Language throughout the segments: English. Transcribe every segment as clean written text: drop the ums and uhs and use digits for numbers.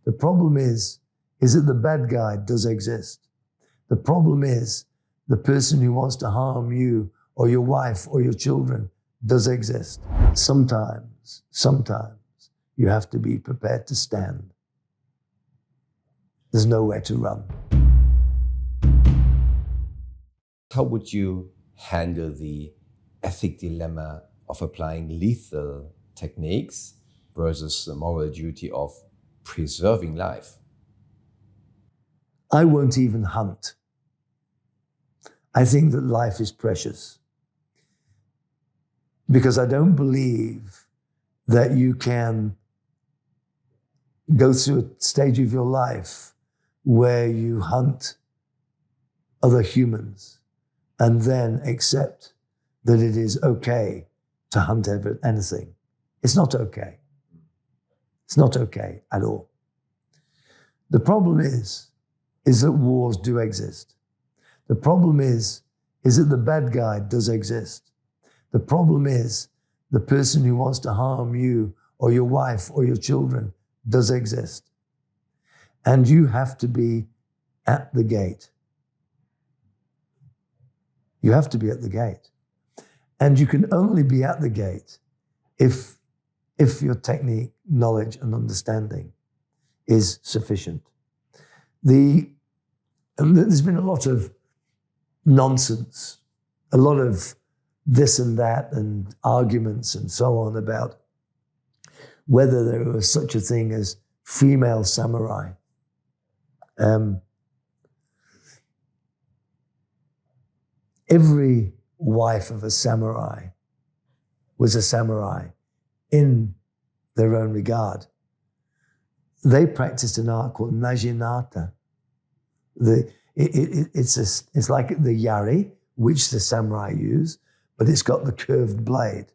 The problem is that the bad guy does exist. The problem is the person who wants to harm you or your wife or your children does exist. Sometimes you have to be prepared to stand. There's nowhere to run. How would you handle the ethic dilemma of applying lethal techniques versus the moral duty of preserving life? I won't even hunt. I think that life is precious because I don't believe that you can go through a stage of your life where you hunt other humans and then accept that it is okay to hunt anything. It's not okay. It's not okay at all. The problem is that wars do exist. The problem is that the bad guy does exist. The problem is the person who wants to harm you or your wife or your children does exist. And you have to be at the gate. You have to be at the gate. And you can only be at the gate if your technique, knowledge, and understanding is sufficient. And there's been a lot of nonsense, a lot of this and that and arguments and so on about whether there was such a thing as female samurai. Every wife of a samurai was a samurai in their own regard. They practiced an art called naginata. It's like the yari, which the samurai use, but it's got the curved blade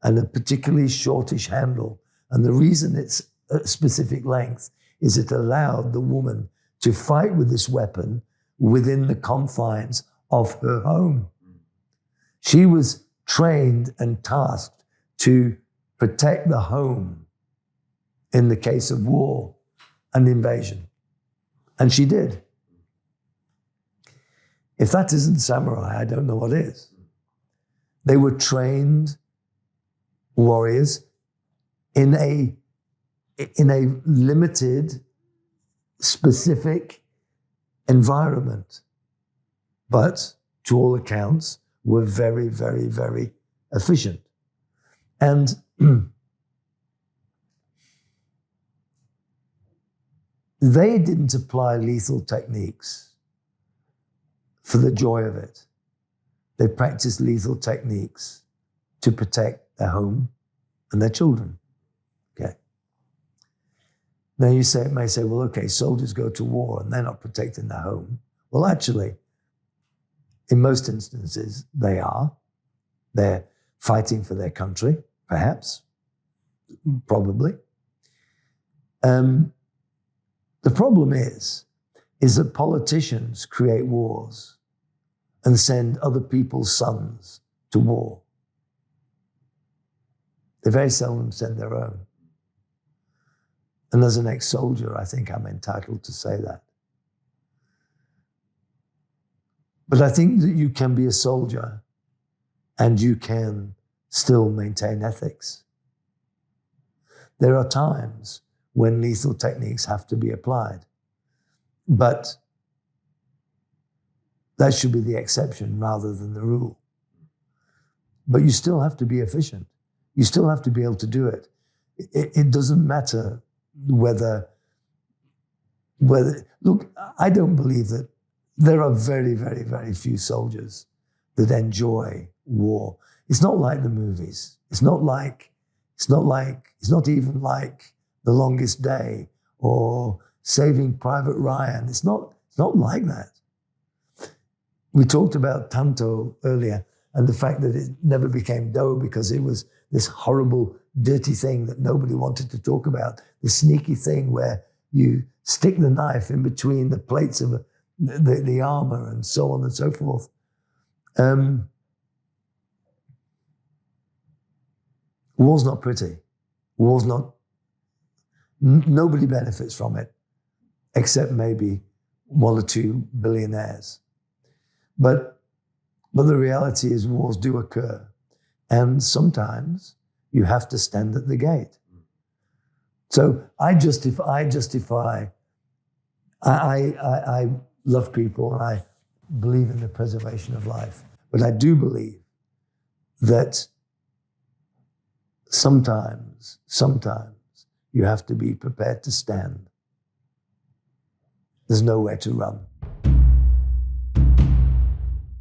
and a particularly shortish handle. And the reason it's a specific length is it allowed the woman to fight with this weapon within the confines of her home. She was trained and tasked to protect the home in the case of war and invasion. And she did. If that isn't samurai, I don't know what is. They were trained warriors in a limited, specific environment, but to all accounts, were very, very, very efficient. And they didn't apply lethal techniques for the joy of it. They practiced lethal techniques to protect their home and their children. Okay. Now you may say, well, okay, soldiers go to war and they're not protecting their home. Well, actually, in most instances, they are. They're fighting for their country, perhaps, probably. The problem is that politicians create wars and send other people's sons to war. They very seldom send their own. And as an ex-soldier, I think I'm entitled to say that. But I think that you can be a soldier and you can still maintain ethics. There are times when lethal techniques have to be applied, but that should be the exception rather than the rule. But you still have to be efficient. You still have to be able to do it. It doesn't matter whether, look, I don't believe that there are very, very, very few soldiers that enjoy war. It's not like the movies. It's not even like The Longest Day or Saving Private Ryan. It's not like that. We talked about Tanto earlier and the fact that it never became Do because it was this horrible, dirty thing that nobody wanted to talk about, the sneaky thing where you stick the knife in between the plates of the armor and so on and so forth. War's not pretty. War's not Nobody benefits from it, except maybe 1 or 2 billionaires. But the reality is wars do occur. And sometimes you have to stand at the gate. So I love people and I believe in the preservation of life. But I do believe that sometimes you have to be prepared to stand. There's nowhere to run.